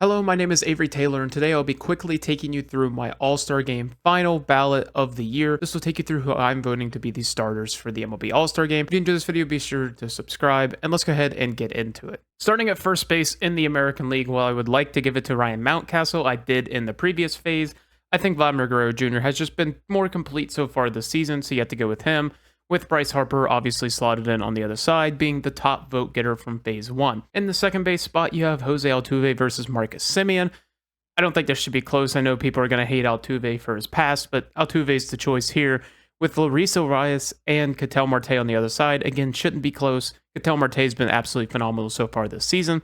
Hello, my name is Avery Taylor, and today I'll be quickly taking you through my All-Star Game final ballot of the year. This will take you through who I'm voting to be the starters for the MLB All-Star Game. If you enjoyed this video, be sure to subscribe, and let's go ahead and get into it. Starting at first base in the American League, while I would like to give it to Ryan Mountcastle, I did in the previous phase. I think Vladimir Guerrero Jr. has just been more complete so far this season, so you have to go with him, with Bryce Harper obviously slotted in on the other side, being the top vote getter from phase one. In the second base spot, you have Jose Altuve versus Marcus Semien. I don't think this should be close. I know people are going to hate Altuve for his past, but Altuve's the choice here. With Larissa Arias and Ketel Marte on the other side, again, shouldn't be close. Ketel Marte has been absolutely phenomenal so far this season.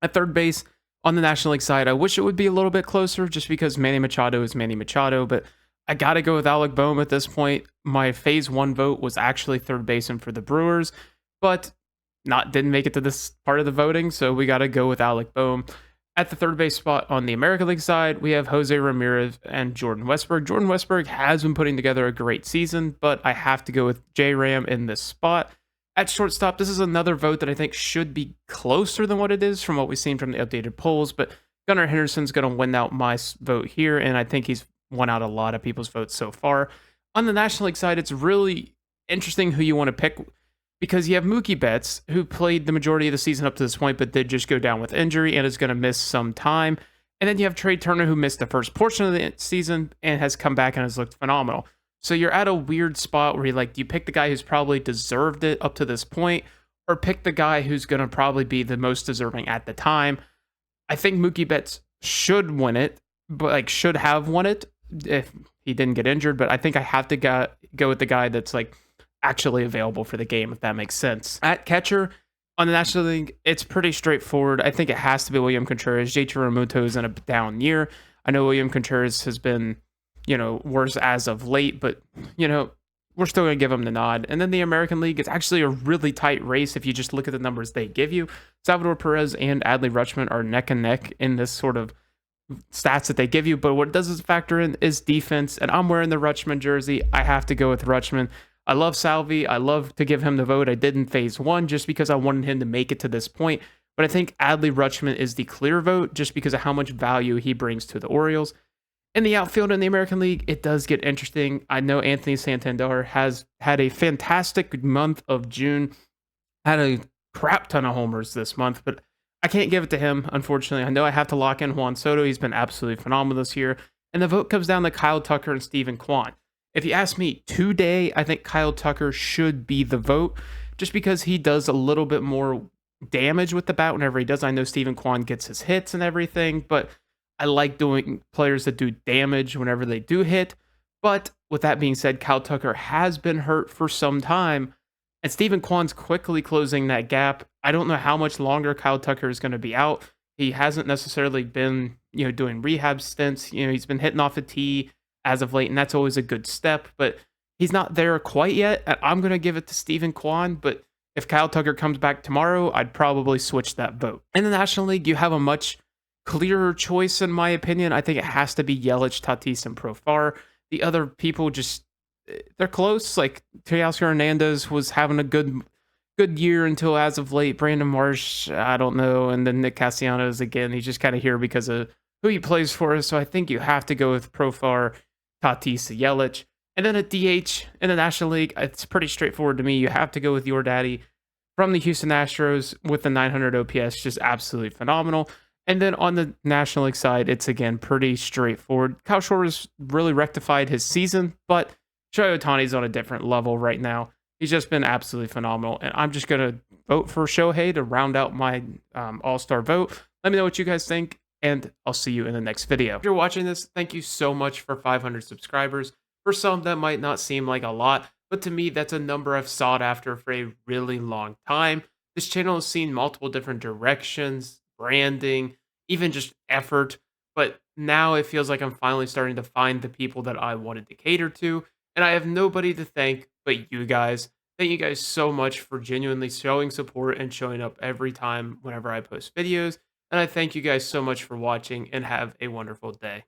At third base, on the National League side, I wish it would be a little bit closer just because Manny Machado is Manny Machado, but I got to go with Alec Boehm at this point. My phase one vote was actually third baseman for the Brewers, but didn't make it to this part of the voting, so we got to go with Alec Boehm. At the third base spot on the American League side, we have Jose Ramirez and Jordan Westburg. Jordan Westburg has been putting together a great season, but I have to go with J-Ram in this spot. At shortstop, this is another vote that I think should be closer than what it is from what we've seen from the updated polls, but Gunnar Henderson's going to win out my vote here, and I think he's won out a lot of people's votes so far. On the National League side, it's really interesting who you want to pick because you have Mookie Betts, who played the majority of the season up to this point, but did just go down with injury and is going to miss some time. And then you have Trey Turner, who missed the first portion of the season and has come back and has looked phenomenal. So you're at a weird spot where do you pick the guy who's probably deserved it up to this point, or pick the guy who's going to probably be the most deserving at the time? I think Mookie Betts should win it, but should have won it if he didn't get injured. But I think I have to go with the guy that's actually available for the game, if that makes sense. At catcher on the National League, it's pretty straightforward. I think it has to be William Contreras. JT Realmuto is in a down year. I know William Contreras has been worse as of late, but we're still going to give him the nod. And then the American League, it's actually a really tight race if you just look at the numbers they give you. Salvador Perez and Adley Rutschman are neck and neck in this sort of stats that they give you, but what does factor in is defense, and I'm wearing the Rutschman jersey. I have to go with Rutschman. I love Salvi. I love to give him the vote. I did in phase one just because I wanted him to make it to this point, but I think Adley Rutschman is the clear vote just because of how much value he brings to the Orioles. In the outfield in the American League, it does get interesting. I know Anthony Santander has had a fantastic month of June, had a crap ton of homers this month, but I can't give it to him, unfortunately. I know I have to lock in Juan Soto. He's been absolutely phenomenal this year. And the vote comes down to Kyle Tucker and Stephen Kwan. If you ask me today, I think Kyle Tucker should be the vote just because he does a little bit more damage with the bat whenever he does. I know Stephen Kwan gets his hits and everything, but I like doing players that do damage whenever they do hit. But with that being said, Kyle Tucker has been hurt for some time, and Stephen Kwan's quickly closing that gap. I don't know how much longer Kyle Tucker is going to be out. He hasn't necessarily been, doing rehab stints. He's been hitting off the tee as of late, and that's always a good step, but he's not there quite yet. I'm going to give it to Stephen Kwan, but if Kyle Tucker comes back tomorrow, I'd probably switch that vote. In the National League, you have a much clearer choice, in my opinion. I think it has to be Yelich, Tatis, and Profar. The other people they're close. Like Teoscar Hernandez was having a good year until as of late. Brandon Marsh, I don't know. And then Nick Castellanos, again, he's just kind of here because of who he plays for. So I think you have to go with Profar, Tatis, Yelich. And then at DH in the National League, it's pretty straightforward to me. You have to go with your daddy from the Houston Astros with the 900 OPS, just absolutely phenomenal. And then on the National League side, it's again pretty straightforward. Kyle Schwarber's really rectified his season, but Shohei Ohtani's on a different level right now. He's just been absolutely phenomenal, and I'm just going to vote for Shohei to round out my all-star vote. Let me know what you guys think, and I'll see you in the next video. If you're watching this, thank you so much for 500 subscribers. For some, that might not seem like a lot, but to me, that's a number I've sought after for a really long time. This channel has seen multiple different directions, branding, even just effort, but now it feels like I'm finally starting to find the people that I wanted to cater to, and I have nobody to thank but you guys. Thank you guys so much for genuinely showing support and showing up every time whenever I post videos, and I thank you guys so much for watching, and have a wonderful day.